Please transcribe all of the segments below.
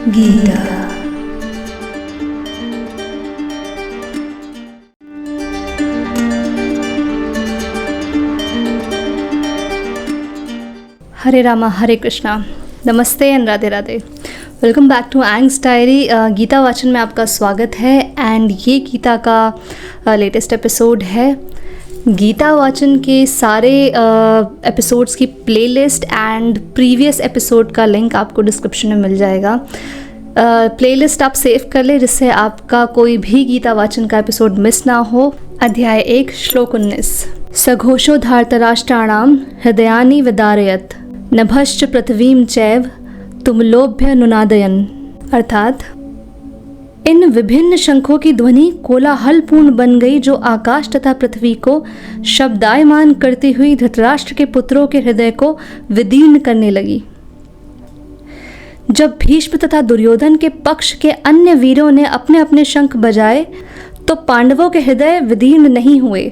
गीता। हरे रामा हरे कृष्णा, नमस्ते and Radhe Radhe. Welcome back to Ang's diary. Gita वाचन में आपका स्वागत है एंड ये गीता का लेटेस्ट एपिसोड है। गीता वाचन के सारे एपिसोड्स की प्लेलिस्ट एंड प्रीवियस एपिसोड का लिंक आपको डिस्क्रिप्शन में मिल जाएगा। प्लेलिस्ट आप सेव कर ले जिससे आपका कोई भी गीता वाचन का एपिसोड मिस ना हो। अध्याय 1 श्लोक 19। सघोषो धार्तराष्ट्राणाम हृदयानि विदारयत् नभश्च पृथ्वीं चैव तुमलोभ्य नुनादयन। अर्थात इन विभिन्न शंखों की ध्वनि कोलाहलपूर्ण बन गई जो आकाश तथा पृथ्वी को शब्दायमान करती हुई धृतराष्ट्र के पुत्रों के हृदय को विदीर्ण करने लगी। जब भीष्म तथा दुर्योधन के पक्ष के अन्य वीरों ने अपने अपने शंख बजाए तो पांडवों के हृदय विदीर्ण नहीं हुए।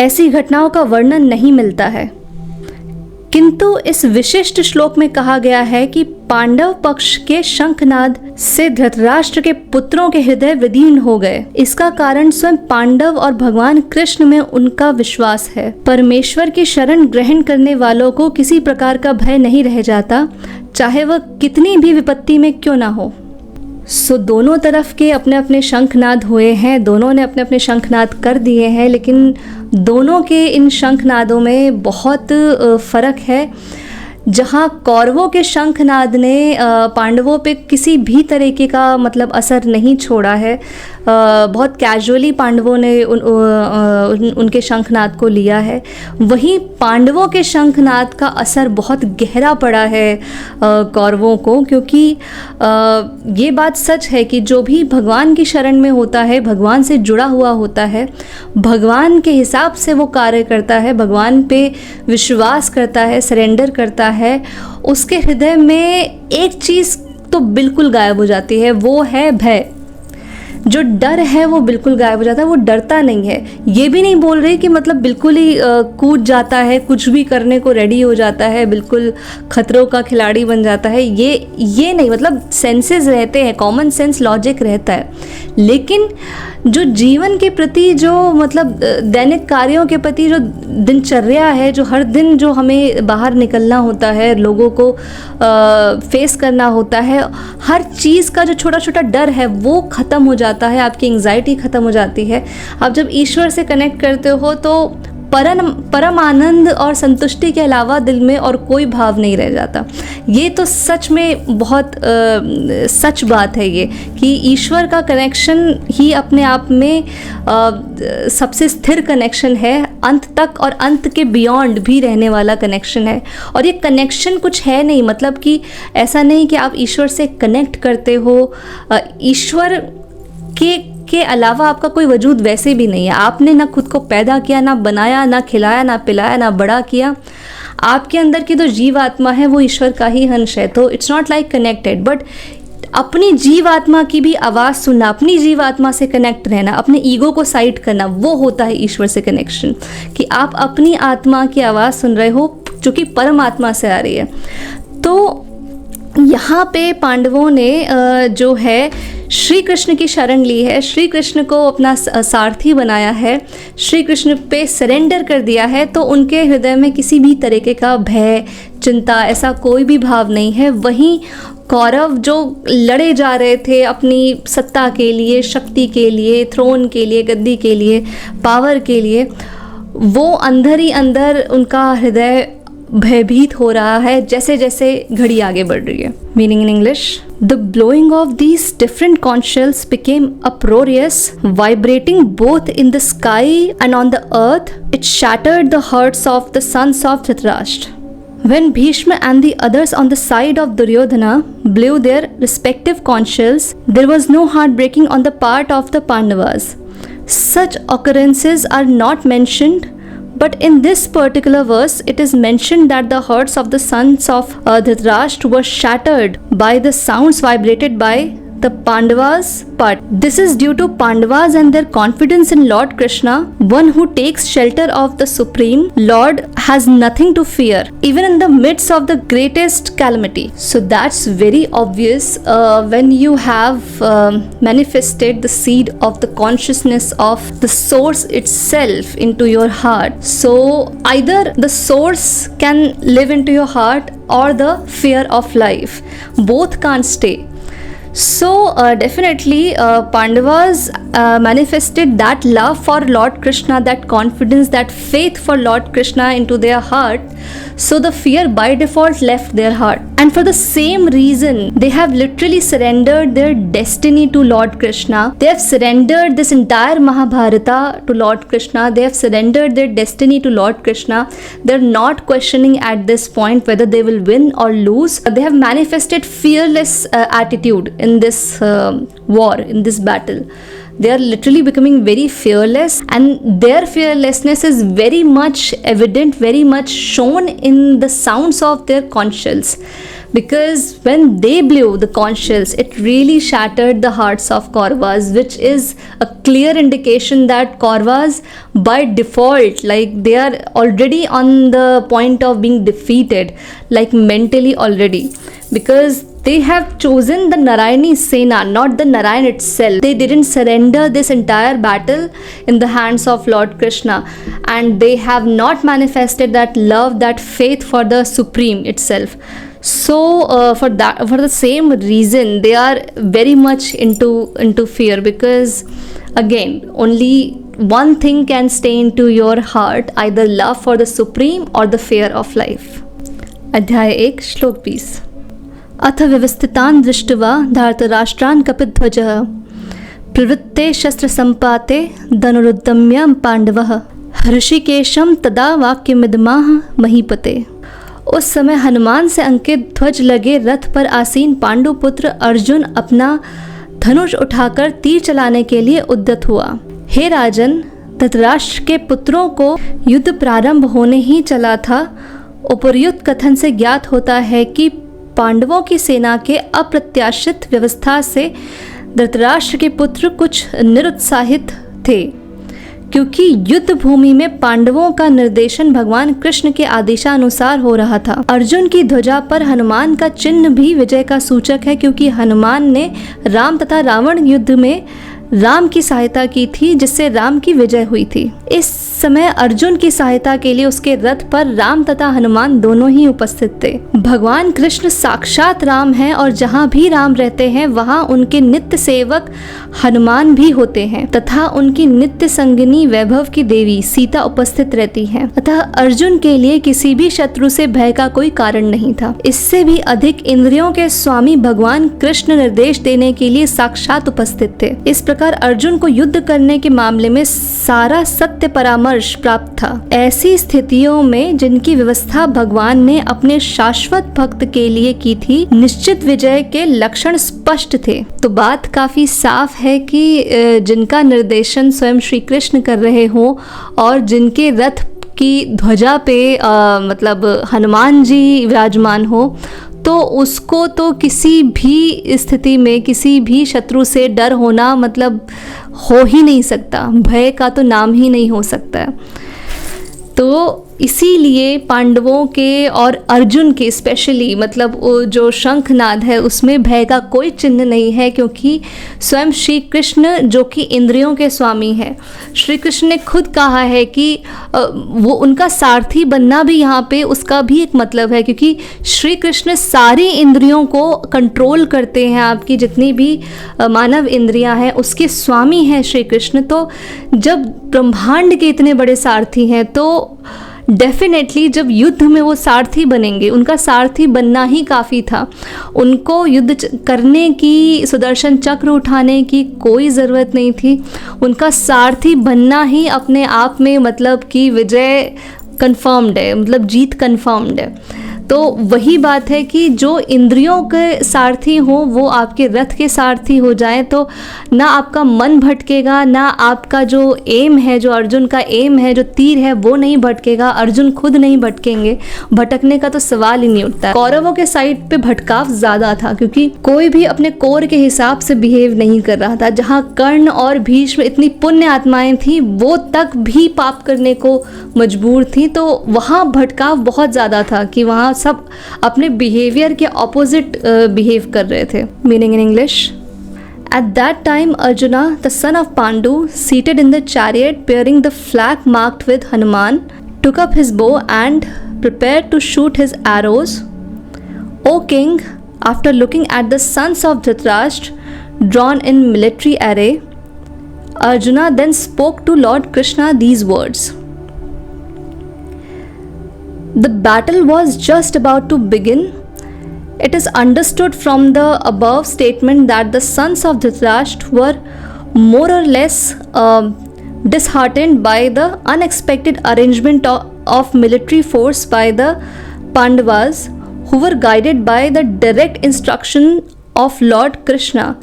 ऐसी घटनाओं का वर्णन नहीं मिलता है, किंतु इस विशिष्ट श्लोक में कहा गया है कि पांडव पक्ष के शंखनाद से धृतराष्ट्र के पुत्रों के हृदय विदीर्ण हो गए। इसका कारण स्वयं पांडव और भगवान कृष्ण में उनका विश्वास है। परमेश्वर की शरण ग्रहण करने वालों को किसी प्रकार का भय नहीं रह जाता, चाहे वह कितनी भी विपत्ति में क्यों ना हो। सो दोनों तरफ के अपने अपने शंखनाद हुए हैं, दोनों ने अपने अपने शंखनाद कर दिए हैं, लेकिन दोनों के इन शंखनादों में बहुत फ़र्क है। जहाँ कौरवों के शंखनाद ने पांडवों पे किसी भी तरीके का मतलब असर नहीं छोड़ा है, बहुत कैजुअली पांडवों ने उनके शंखनाद को लिया है। वहीं पांडवों के शंखनाद का असर बहुत गहरा पड़ा है कौरवों को, क्योंकि ये बात सच है कि जो भी भगवान की शरण में होता है, भगवान से जुड़ा हुआ होता है, भगवान के हिसाब से वो कार्य करता है, भगवान पे विश्वास करता है, सरेंडर करता है, उसके हृदय में एक चीज़ तो बिल्कुल गायब हो जाती है, वो है भय। जो डर है वो बिल्कुल गायब हो जाता है, वो डरता नहीं है। ये भी नहीं बोल रही कि मतलब बिल्कुल ही कूद जाता है, कुछ भी करने को रेडी हो जाता है, बिल्कुल खतरों का खिलाड़ी बन जाता है, ये नहीं। मतलब सेंसेस रहते हैं, कॉमन सेंस लॉजिक रहता है, लेकिन जो जीवन के प्रति, जो मतलब दैनिक कार्यों के प्रति जो दिनचर्या है, जो हर दिन जो हमें बाहर निकलना होता है, लोगों को फेस करना होता है, हर चीज़ का जो छोटा छोटा डर है वो ख़त्म हो जाता है, आपकी एंग्जाइटी ख़त्म हो जाती है। आप जब ईश्वर से कनेक्ट करते हो तो परम आनंद और संतुष्टि के अलावा दिल में और कोई भाव नहीं रह जाता। ये तो सच में बहुत सच बात है ये, कि ईश्वर का कनेक्शन ही अपने आप में सबसे स्थिर कनेक्शन है, अंत तक और अंत के बियॉन्ड भी रहने वाला कनेक्शन है। और ये कनेक्शन कुछ है नहीं, मतलब कि ऐसा नहीं कि आप ईश्वर से कनेक्ट करते हो, ईश्वर के अलावा आपका कोई वजूद वैसे भी नहीं है। आपने ना खुद को पैदा किया, ना बनाया, ना खिलाया, ना पिलाया, ना बड़ा किया। आपके अंदर की जो जीव आत्मा है वो ईश्वर का ही अंश है। तो it's not like connected, but अपनी जीव आत्मा की भी आवाज़ सुनना, अपनी जीव आत्मा से कनेक्ट रहना, अपने ईगो को साइड करना, वो होता है ईश्वर से कनेक्शन। कि आप अपनी आत्मा की आवाज़ सुन रहे हो जो कि परमात्मा से आ रही है। तो यहाँ पे पांडवों ने जो है श्री कृष्ण की शरण ली है, श्री कृष्ण को अपना सारथी बनाया है, श्री कृष्ण पे सरेंडर कर दिया है, तो उनके हृदय में किसी भी तरीके का भय, चिंता, ऐसा कोई भी भाव नहीं है। वहीं कौरव जो लड़े जा रहे थे अपनी सत्ता के लिए, शक्ति के लिए, थ्रोन के लिए, गद्दी के लिए, पावर के लिए, वो अंदर ही अंदर उनका हृदय भयभीत हो रहा है जैसे जैसे घड़ी आगे बढ़ रही है। Meaning in English, the blowing of these different conch shells became uproarious, vibrating both in the sky and on the earth. It shattered the hearts of the sons of Dhritarashtra. When Bhishma and the others on the side of Duryodhana blew their respective conch shells, there was no heart breaking on the part of the Pandavas. Such occurrences are not mentioned, but in this particular verse it is mentioned that the hearts of the sons of Dhritarashtra were shattered by the sounds vibrated by the Pandavas part. This is due to Pandavas and their confidence in Lord Krishna. One who takes shelter of the Supreme Lord has nothing to fear, even in the midst of the greatest calamity. So that's very obvious when you have manifested the seed of the consciousness of the source itself into your heart. So either the source can live into your heart or the fear of life. Both can't stay. So definitely Pandavas manifested that love for Lord Krishna, that confidence, that faith for Lord Krishna into their heart. So the fear by default left their heart, and for the same reason they have literally surrendered their destiny to Lord Krishna. They have surrendered this entire Mahabharata to Lord Krishna. They have surrendered their destiny to Lord Krishna. They're not questioning at this point whether they will win or lose. They have manifested fearless attitude in this war, in this battle. They are literally becoming very fearless, and their fearlessness is very much evident, very much shown in the sounds of their conch shells. Because when they blew the conch shells, it really shattered the hearts of Kauravas, which is a clear indication that Kauravas by default, like they are already on the point of being defeated, like mentally already, because they have chosen the Narayani Sena, not the Narayan itself. They didn't surrender this entire battle in the hands of Lord Krishna, and they have not manifested that love, that faith for the Supreme itself. So for the same reason, they are very much into fear, because again, only one thing can stay into your heart, either love for the Supreme or the fear of life. अध्याय 1 श्लोक 20। अथ व्यवस्थितान् दृष्ट्वा धार्तराष्ट्रान् कपिध्वजः प्रवृत्ते शस्त्रसम्पाते धनुरुद्यम्य पांडवः ऋषिकेशं तदा वाक्यमिदमाह महीपते। उस समय हनुमान से अंकित ध्वज लगे रथ पर आसीन पांडुपुत्र अर्जुन अपना धनुष उठाकर तीर चलाने के लिए उद्यत हुआ। हे राजन, धृतराष्ट्र के पुत्रों को युद्ध प्रारंभ होने ही चला था। उपर्युक्त कथन से ज्ञात होता है कि पांडवों की सेना के अप्रत्याशित व्यवस्था से धृतराष्ट्र के पुत्र कुछ निरुत्साहित थे, क्योंकि युद्ध भूमि में पांडवों का निर्देशन भगवान कृष्ण के आदेशानुसार हो रहा था। अर्जुन की ध्वजा पर हनुमान का चिन्ह भी विजय का सूचक है, क्योंकि हनुमान ने राम तथा रावण युद्ध में राम की सहायता की थी, जिससे राम की विजय हुई थी। इस समय अर्जुन की सहायता के लिए उसके रथ पर राम तथा हनुमान दोनों ही उपस्थित थे। भगवान कृष्ण साक्षात राम हैं, और जहाँ भी राम रहते हैं वहाँ उनके नित्य सेवक हनुमान भी होते हैं, तथा उनकी नित्य संगिनी वैभव की देवी सीता उपस्थित रहती हैं। अतः अर्जुन के लिए किसी भी शत्रु से भय का कोई कारण नहीं था। इससे भी अधिक इंद्रियों के स्वामी भगवान कृष्ण निर्देश देने के लिए साक्षात उपस्थित थे। इस प्रकार अर्जुन को युद्ध करने के मामले में सारा सत्य परामर्श प्राप्त था। ऐसी स्थितियों में जिनकी व्यवस्था भगवान ने अपने शाश्वत भक्त के लिए की थी, निश्चित विजय के लक्षण स्पष्ट थे। तो बात काफी साफ है कि जिनका निर्देशन स्वयं श्री कृष्ण कर रहे हो और जिनके रथ की ध्वजा पे मतलब हनुमान जी विराजमान हो, तो उसको तो किसी भी स्थिति में किसी भी शत्रु से डर होना मतलब हो ही नहीं सकता, भय का तो नाम ही नहीं हो सकता। तो इसीलिए पांडवों के और अर्जुन के स्पेशली मतलब जो शंखनाद है उसमें भय का कोई चिन्ह नहीं है, क्योंकि स्वयं श्री कृष्ण जो कि इंद्रियों के स्वामी है, श्री कृष्ण ने खुद कहा है कि वो उनका सारथी बनना भी यहाँ पे उसका भी एक मतलब है, क्योंकि श्री कृष्ण सारी इंद्रियों को कंट्रोल करते हैं। आपकी जितनी भी मानव इंद्रियां हैं उसके स्वामी हैं श्री कृष्ण। तो जब ब्रह्मांड के इतने बड़े सारथी हैं, तो डेफिनेटली जब युद्ध में वो सारथी बनेंगे, उनका सारथी बनना ही काफ़ी था। उनको युद्ध करने की, सुदर्शन चक्र उठाने की कोई ज़रूरत नहीं थी। उनका सारथी बनना ही अपने आप में मतलब कि विजय कंफर्म्ड है, मतलब जीत कंफर्म्ड है। तो वही बात है कि जो इंद्रियों के सारथी हो वो आपके रथ के सारथी हो जाए तो ना आपका मन भटकेगा, ना आपका जो एम है, जो अर्जुन का एम है, जो तीर है वो नहीं भटकेगा, अर्जुन खुद नहीं भटकेंगे, भटकने का तो सवाल ही नहीं उठता है। कौरवों के साइड पे भटकाव ज़्यादा था क्योंकि कोई भी अपने कोर के हिसाब से बिहेव नहीं कर रहा था। जहाँ कर्ण और भीष्म इतनी पुण्य आत्माएं थी वो तक भी पाप करने को मजबूर थी, तो वहाँ भटकाव बहुत ज़्यादा था कि वहाँ सब अपने बिहेवियर के ऑपोजिट बिहेव कर रहे थे। Meaning in English, At that time, Arjuna, the son of Pandu, seated in the chariot bearing the flag marked with Hanuman, took up his bow and prepared to shoot his arrows. O king, after looking at the sons of Dhritarashtra drawn in military array, Arjuna then spoke to Lord Krishna these words. The battle was just about to begin. It is understood from the above statement that the sons of Dhritarashtra were more or less disheartened by the unexpected arrangement of military force by the Pandavas, who were guided by the direct instruction of Lord Krishna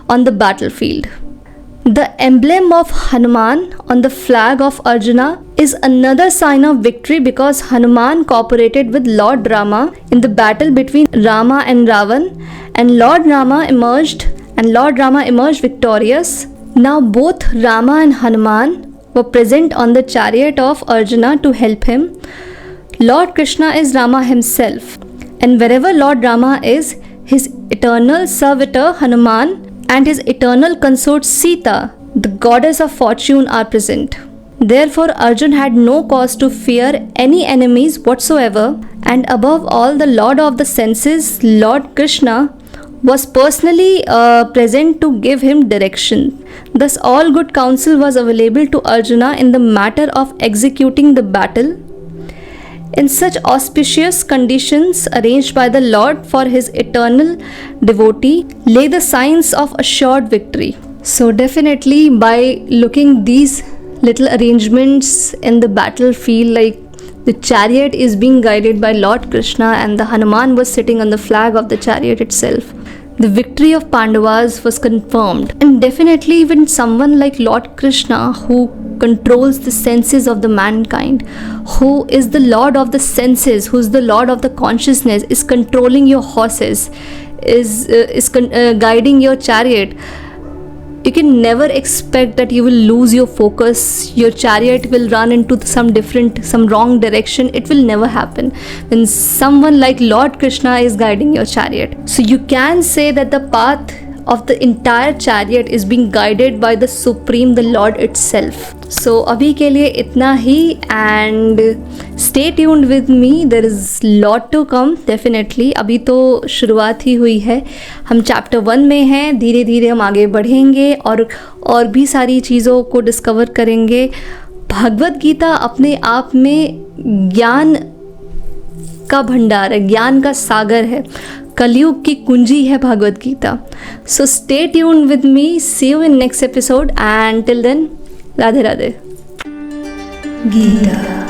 on the battlefield. The emblem of Hanuman on the flag of Arjuna is another sign of victory because Hanuman cooperated with Lord Rama in the battle between Rama and Ravan, and Lord Rama emerged victorious. Now both Rama and Hanuman were present on the chariot of Arjuna to help him. Lord Krishna is Rama himself, and wherever Lord Rama is, his eternal servitor Hanuman and his eternal consort Sita, the goddess of fortune, are present. Therefore, Arjun had no cause to fear any enemies whatsoever, and above all, the Lord of the senses, Lord Krishna, was personally present to give him direction. Thus, all good counsel was available to Arjuna in the matter of executing the battle. In such auspicious conditions arranged by the Lord for his eternal devotee lay the signs of assured victory. So definitely by looking these little arrangements in the battlefield, like the chariot is being guided by Lord Krishna and the Hanuman was sitting on the flag of the chariot itself, the victory of Pandavas was confirmed. And definitely when someone like Lord Krishna, who controls the senses of the mankind, who is the Lord of the senses, who is the Lord of the consciousness, is controlling your horses, is guiding your chariot, you can never expect that you will lose your focus, your chariot will run into some wrong direction. It will never happen when someone like Lord Krishna is guiding your chariot. So you can say that the path of the entire chariot is being guided by the Supreme, the Lord itself. So अभी के लिए इतना ही, and stay tuned with me, there is lot to come definitely. अभी तो शुरुआत ही हुई है, हम चैप्टर 1 में हैं, धीरे धीरे हम आगे बढ़ेंगे और भी सारी चीज़ों को डिस्कवर करेंगे। भगवद गीता अपने आप में ज्ञान का भंडार है, ज्ञान का सागर है, कलयुग की कुंजी है Bhagavad Gita. So stay tuned with me, see you in next episode, and till then, Radhe Radhe. Gita.